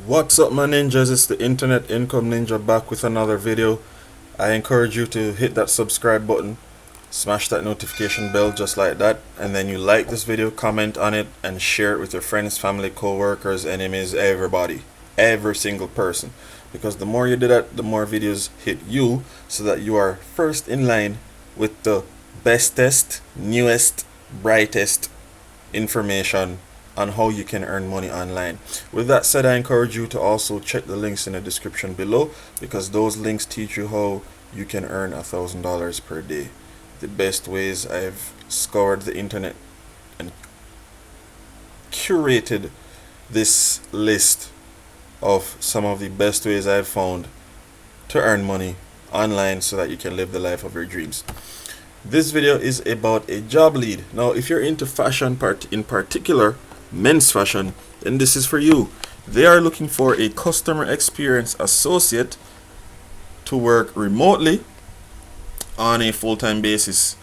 What's up, my ninjas? It's the Internet Income Ninja back with another video. I encourage you to hit that subscribe button, smash that notification bell just like that, and then you like this video, comment on it, and share it with your friends, family, co-workers, enemies, everybody, every single person. Because the more you do that, the more videos hit you, so that you are first in line with the bestest, newest, brightest information on how you can earn money online. With that said, I encourage you to also check the links in the description below, because those links teach you how you can earn $1,000 per day. The best ways. I've scoured the internet and curated this list of some of the best ways I've found to earn money online so that you can live the life of your dreams. This video is about a job lead. Now, if you're into fashion, in particular men's fashion, then this is for you. They are looking for a customer experience associate to work remotely on a full-time basis,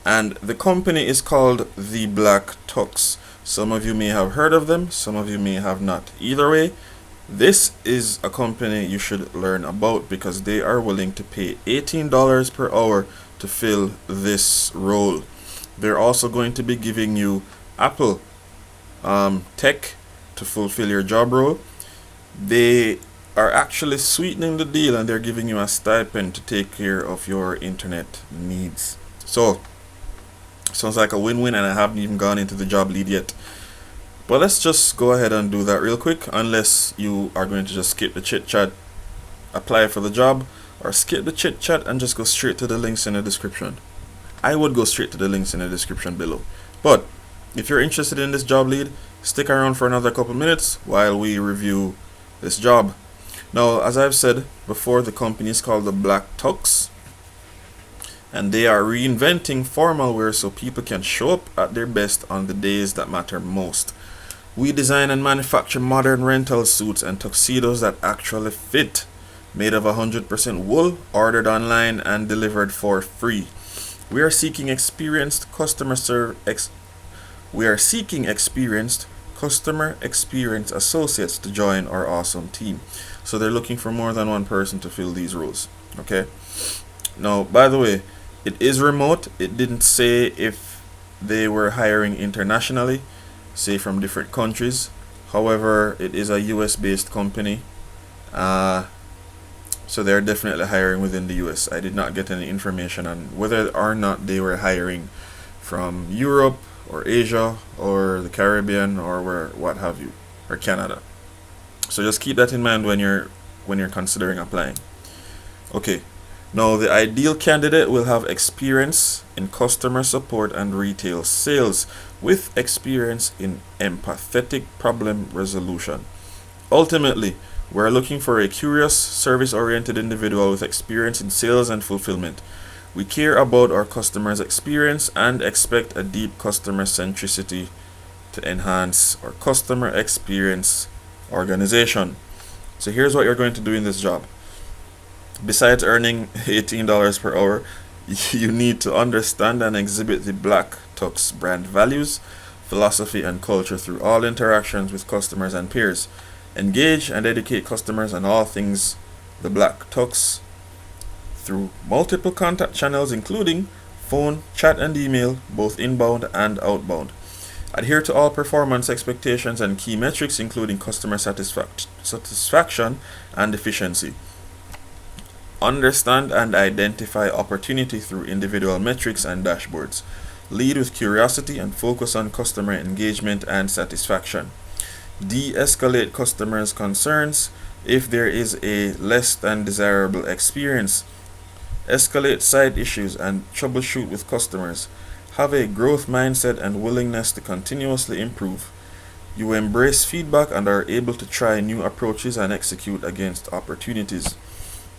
and the company is called the Black Tux. Some of you may have heard of them, some of you may have not. Either way, this is a company you should learn about, because they are willing to pay $18 per hour to fill this role. They're also going to be giving you Apple tech to fulfill your job role. They are actually sweetening the deal, and they're giving you a stipend to take care of your internet needs. So sounds like a win-win, and I haven't even gone into the job lead yet. But let's just go ahead and do that real quick, unless you are going to just skip the chit chat, apply for the job, or skip the chit chat and just go straight to the links in the description. I would go straight to the links in the description below. But if you're interested in this job lead, stick around for another couple minutes while we review this job. Now, as I've said before, the company is called the Black Tux, and they are reinventing formal wear so people can show up at their best on the days that matter most. We design and manufacture modern rental suits and tuxedos that actually fit, made of 100% wool, ordered online and delivered for free. We are seeking experienced customer experience associates to join our awesome team. So they're looking for more than one person to fill these roles. Okay. Now, by the way, it is remote. It didn't say if they were hiring internationally, say from different countries. However, it is a US based company. So they're definitely hiring within the US. I did not get any information on whether or not they were hiring from Europe or Asia or the Caribbean or what have you, or Canada. So just keep that in mind when you're considering applying. Okay. Now, the ideal candidate will have experience in customer support and retail sales, with experience in empathetic problem resolution. Ultimately, we're looking for a curious, service-oriented individual with experience in sales and fulfillment. We care about our customers' experience and expect a deep customer centricity to enhance our customer experience organization. So here's what you're going to do in this job. Besides earning $18 per hour, you need to understand and exhibit the Black Tux brand values, philosophy, and culture through all interactions with customers and peers. Engage and educate customers on all things the Black Tux through multiple contact channels, including phone, chat, and email, both inbound and outbound. Adhere to all performance expectations and key metrics, including customer satisfaction and efficiency. Understand and identify opportunity through individual metrics and dashboards. Lead with curiosity and focus on customer engagement and satisfaction. De-escalate customers' concerns if there is a less than desirable experience. Escalate side issues and troubleshoot with customers. Have a growth mindset and willingness to continuously improve. You embrace feedback and are able to try new approaches and execute against opportunities.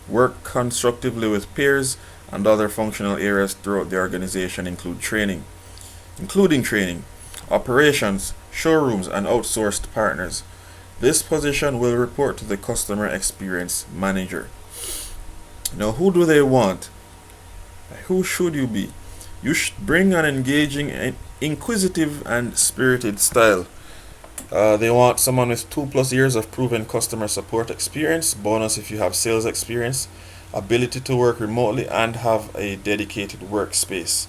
Work constructively with peers and other functional areas throughout the organization, including training, operations, showrooms, and outsourced partners. This position will report to the customer experience manager. Now, who do they want? Who should you be? You should bring an engaging, inquisitive, and spirited style. They want someone with 2+ years of proven customer support experience. Bonus if you have sales experience. Ability to work remotely and have a dedicated workspace.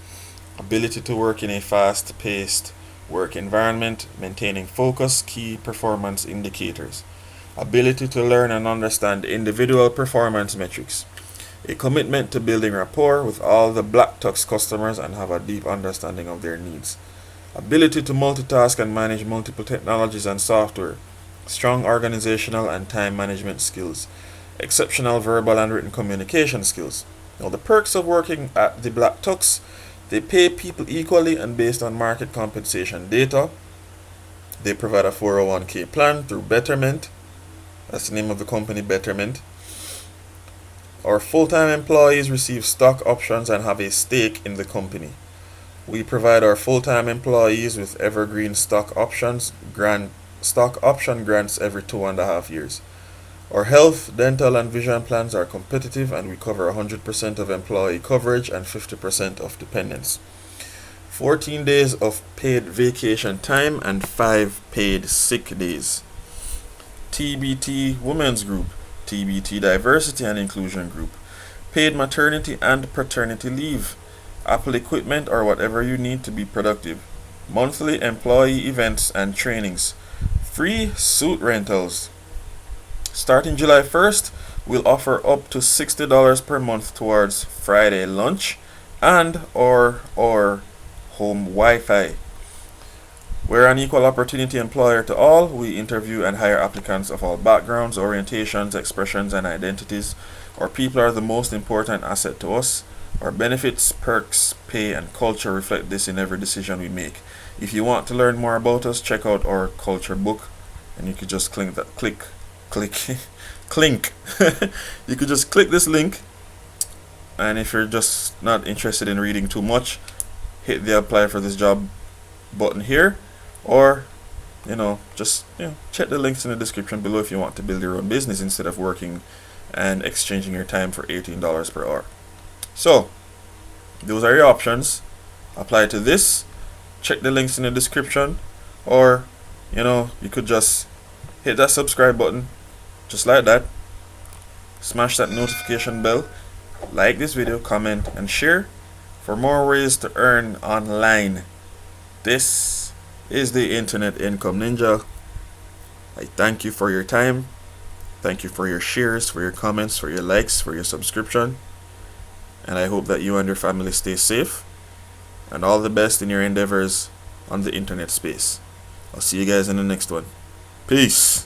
Ability to work in a fast-paced work environment, maintaining focus, key performance indicators. Ability to learn and understand individual performance metrics. A commitment to building rapport with all the Black Tux customers and have a deep understanding of their needs. Ability to multitask and manage multiple technologies and software. Strong organizational and time management skills. Exceptional verbal and written communication skills. Now, the perks of working at the Black Tux: they pay people equally and based on market compensation data. They provide a 401k plan through Betterment. That's the name of the company, Betterment. Our full-time employees receive stock options and have a stake in the company. We provide our full-time employees with evergreen stock option grants every 2.5 years. Our health, dental, and vision plans are competitive, and we cover 100% of employee coverage and 50% of dependents. 14 days of paid vacation time and 5 paid sick days. TBT Women's Group, TBT Diversity and Inclusion Group, paid maternity and paternity leave, Apple equipment or whatever you need to be productive, monthly employee events and trainings, free suit rentals. Starting July 1st, we'll offer up to $60 per month towards Friday lunch and or home Wi-Fi. We're an equal opportunity employer to all. We interview and hire applicants of all backgrounds, orientations, expressions, and identities. Our people are the most important asset to us. Our benefits, perks, pay, and culture reflect this in every decision we make. If you want to learn more about us, check out our culture book, and you could just click. You could just click this link, and if you're just not interested in reading too much, hit the apply for this job button here, or just check the links in the description below if you want to build your own business instead of working and exchanging your time for $18 per hour. So those are your options. Apply to this, check the links in the description, or you could just hit that subscribe button just like that, smash that notification bell, like this video, comment, and share for more ways to earn online. This is the Internet Income Ninja. I thank you for your time. Thank you for your shares, for your comments, for your likes, for your subscription. And I hope that you and your family stay safe. And all the best in your endeavors on the internet space. I'll see you guys in the next one. Peace.